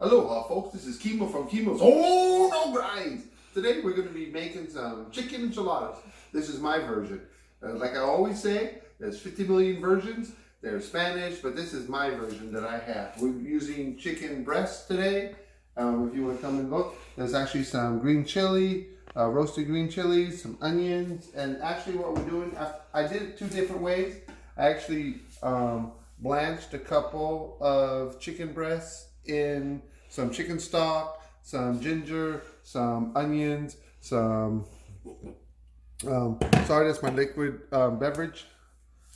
Aloha folks, this is Kimo from Kimo's Oh No Braise. Today we're going to be making some chicken enchiladas. This is my version. Like I always say, there's 50 million versions. There's Spanish, but this is my version that I have. We're using chicken breast today. If you want to come and look, there's actually some green chili, roasted green chilies, some onions, and actually what we're doing, I did it two different ways. I actually blanched a couple of chicken breasts in some chicken stock, some ginger, some onions, some, sorry, that's my liquid beverage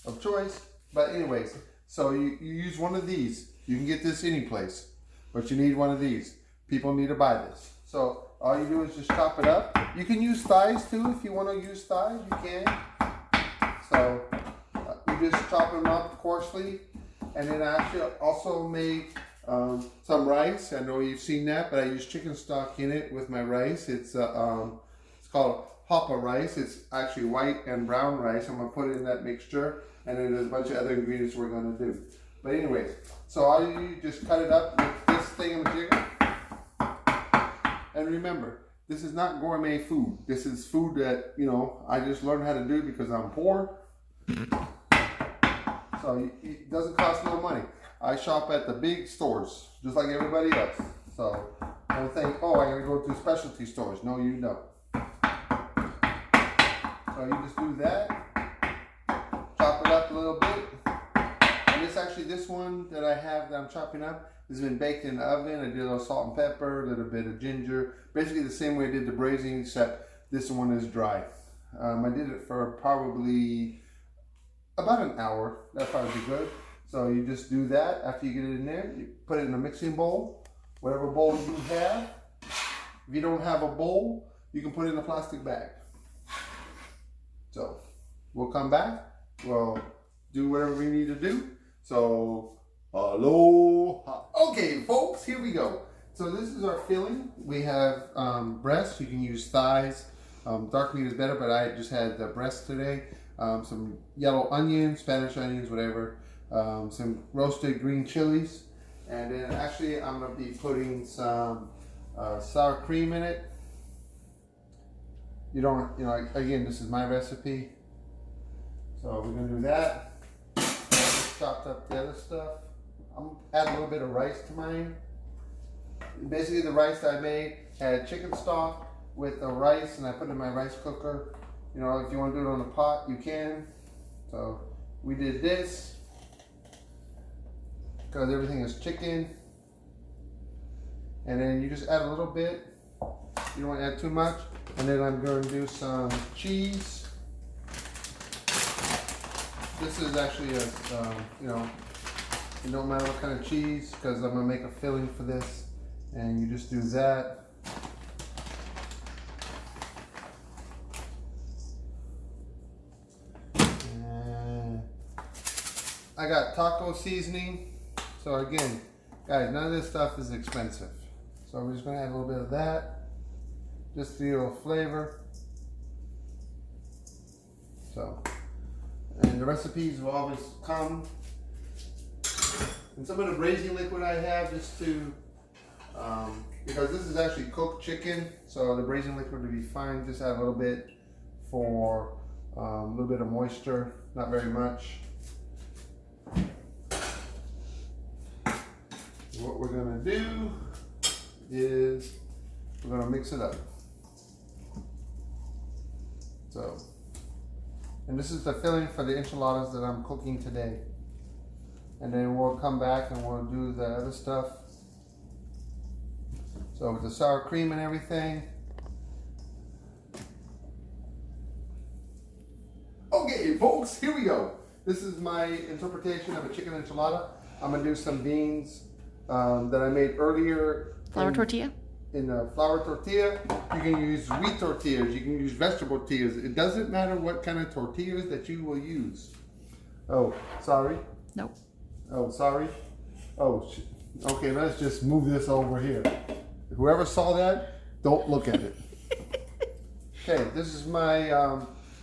of choice. But anyways, so you use one of these. You can get this any place, but you need one of these. People need to buy this. So all you do is just chop it up. You can use thighs too. If you want to use thighs, you can. So you just chop them up coarsely. And then I actually also made some rice. I know you've seen that, but I use chicken stock in it with my rice. It's called hoppa rice. It's actually white and brown rice. I'm gonna put it in that mixture, and then there's a bunch of other ingredients we're gonna do. But anyways, so all you do, just cut it up with this thing of jigger. And remember, this is not gourmet food. This is food that, you know, I just learned how to do because I'm poor. So it doesn't cost no money. I shop at the big stores, just like everybody else. So don't think, oh, I gotta go to specialty stores. No, you don't. So you just do that, chop it up a little bit. And this one that I have that I'm chopping up has been baked in the oven. I did a little salt and pepper, a little bit of ginger. Basically the same way I did the braising, except this one is dry. I did it for probably about an hour. That'd probably be good. So you just do that. After you get it in there, you put it in a mixing bowl, whatever bowl you have. If you don't have a bowl, you can put it in a plastic bag. So we'll come back. We'll do whatever we need to do. So aloha. Okay, folks, here we go. So this is our filling. We have breast. You can use thighs. Dark meat is better, but I just had the breast today. Some yellow onions, Spanish onions, whatever. Some roasted green chilies. And then actually I'm going to be putting some sour cream in it. You don't, you know, again, this is my recipe. So we're going to do that. Chopped up the other stuff. I'm add a little bit of rice to mine. Basically the rice I made had chicken stock with the rice, and I put it in my rice cooker. You know, if you want to do it on a pot, you can. So we did this because everything is chicken. And then you just add a little bit. You don't want to add too much. And then I'm going to do some cheese. This is actually a, you know, it don't matter what kind of cheese, because I'm going to make a filling for this. And you just do that. And I got taco seasoning. So again, guys, none of this stuff is expensive. So we're just going to add a little bit of that. Just to get a little flavor. So, and the recipes will always come. And some of the braising liquid I have just to, because this is actually cooked chicken, so the braising liquid would be fine. Just add a little bit for a little bit of moisture, not very much. What we're gonna do is we're gonna mix it up. So, and this is the filling for the enchiladas that I'm cooking today. And then we'll come back and we'll do the other stuff. So with the sour cream and everything. Okay, folks, here we go. This is my interpretation of a chicken enchilada. I'm gonna do some beans that I made earlier. Flour tortilla? In a flour tortilla. You can use wheat tortillas, you can use vegetable tortillas. It doesn't matter what kind of tortillas that you will use. Oh, sorry. Nope. Oh, sorry. Oh, okay, let's just move this over here. Whoever saw that, don't look at it. Okay, this is my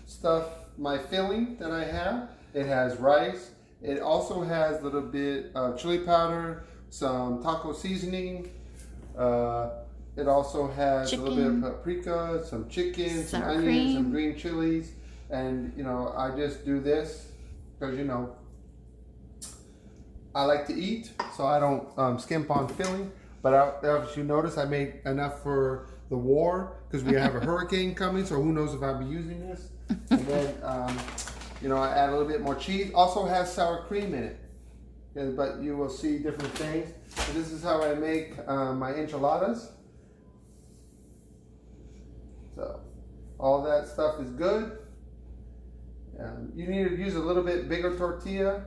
stuff, my filling that I have. It has rice. It also has a little bit of chili powder, some taco seasoning, It also has a little bit of paprika, some chicken, some onions, some green chilies. And, you know, I just do this because, you know, I like to eat, so I don't skimp on filling. But as you notice, I made enough for the war because we have a hurricane coming, so who knows if I'll be using this. And then, you know, I add a little bit more cheese. Also has sour cream in it, but you will see different things. So this is how I make my enchiladas. So all that stuff is good. You need to use a little bit bigger tortilla,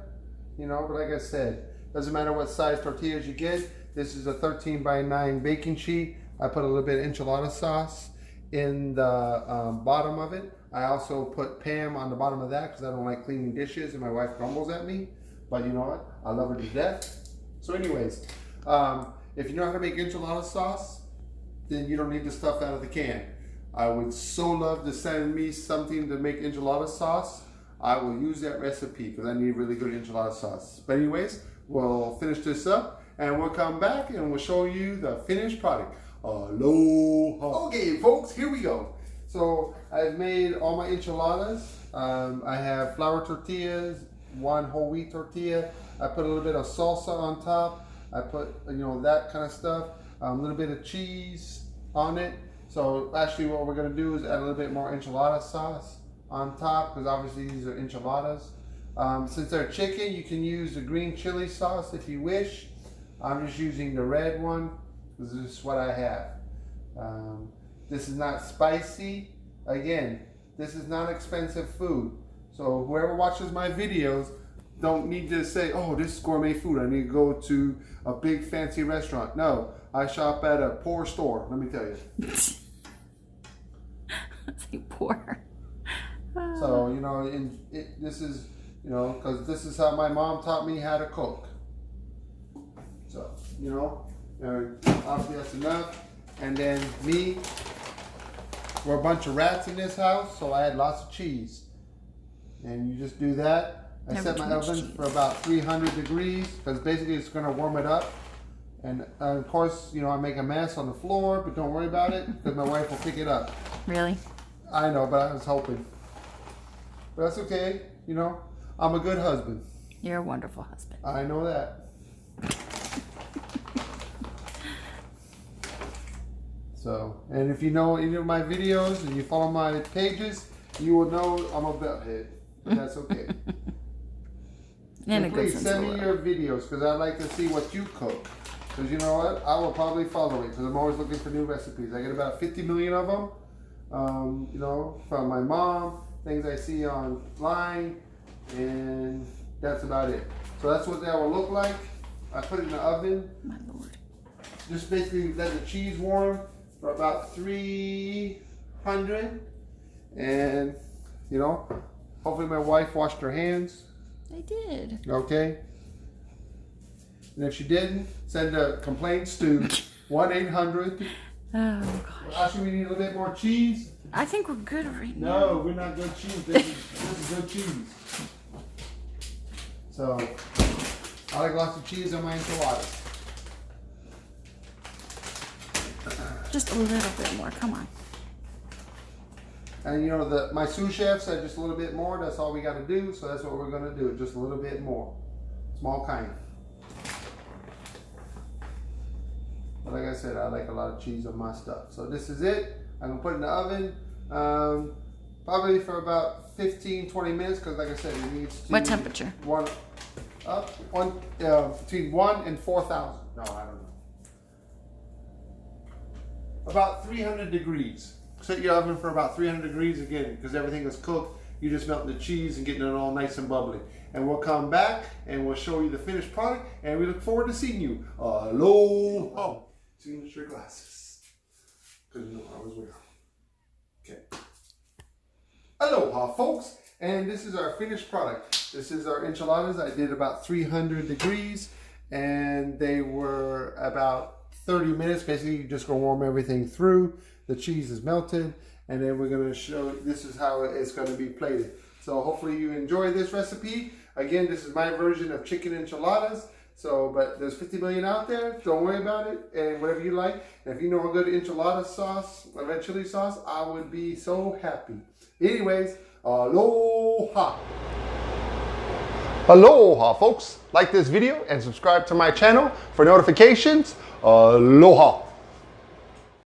you know, but like I said, doesn't matter what size tortillas you get. This is a 13x9 baking sheet. I put a little bit of enchilada sauce in the bottom of it. I also put Pam on the bottom of that because I don't like cleaning dishes and my wife grumbles at me. But you know what? I love her to death. So anyways, if you know how to make enchilada sauce, then you don't need the stuff out of the can. I would so love to send me something to make enchilada sauce. I will use that recipe because I need really good enchilada sauce. But anyways, we'll finish this up and we'll come back and we'll show you the finished product. Aloha. Okay, folks, here we go. So I've made all my enchiladas. I have flour tortillas, one whole wheat tortilla. I put a little bit of salsa on top. I put, you know, that kind of stuff. A little bit of cheese on it. So actually what we're gonna do is add a little bit more enchilada sauce on top because obviously these are enchiladas. Since they're chicken, you can use the green chili sauce if you wish. I'm just using the red one because this is what I have. This is not spicy. Again, this is not expensive food. So whoever watches my videos don't need to say, oh, this is gourmet food. I need to go to a big fancy restaurant. No, I shop at a poor store, let me tell you. Say poor. So, you know, this is, you know, because this is how my mom taught me how to cook. So, you know, obviously that's enough. And then we're a bunch of rats in this house, so I had lots of cheese. And you just do that. I set my oven for about 300 degrees because basically it's going to warm it up. And of course, you know, I make a mess on the floor, but don't worry about it because my wife will pick it up. Really? I know, but I was hoping. But that's okay. You know, I'm a good husband. You're a wonderful husband. I know that. So, and if you know any of my videos and you follow my pages, you will know I'm a butthead. But that's okay. And please send me your videos because I'd like to see what you cook. Because you know what? I will probably follow it because I'm always looking for new recipes. I get about 50 million of them, you know, from my mom, things I see online, and that's about it. So that's what that will look like. I put it in the oven. My Lord. Just basically let the cheese warm for about 300. And, you know, hopefully my wife washed her hands. I did. Okay. And if she didn't, send a complaints to 1-800. Oh gosh. Actually, we need a little bit more cheese. I think we're good right now. No, we're not good cheese. This is good cheese. So, I like lots of cheese on my enchiladas. Just a little bit more. Come on. And you know, my sous chef said just a little bit more. That's all we got to do. So that's what we're going to do. Just a little bit more. Small kind. But like I said, I like a lot of cheese on my stuff. So this is it. I'm going to put it in the oven. Probably for about 15-20 minutes. Because like I said, it needs to... What temperature? Between 1 and 4,000. No, I don't know. About 300 degrees. Set your oven for about 300 degrees again, because everything is cooked. You're just melting the cheese and getting it all nice and bubbly. And we'll come back and we'll show you the finished product. And we look forward to seeing you. Aloha. See you in your glasses. Because you know I was wearing. Okay. Aloha, folks. And this is our finished product. This is our enchiladas. I did about 300 degrees. And they were about 30 minutes. Basically, you're just going to warm everything through. The cheese is melted, and then we're going to show, this is how it's going to be plated. So hopefully you enjoy this recipe. Again, this is my version of chicken enchiladas. So, but there's 50 million out there. Don't worry about it. And whatever you like. And if you know a good enchilada sauce, a red chili sauce, I would be so happy. Anyways, aloha. Aloha, folks. Like this video and subscribe to my channel for notifications. Aloha.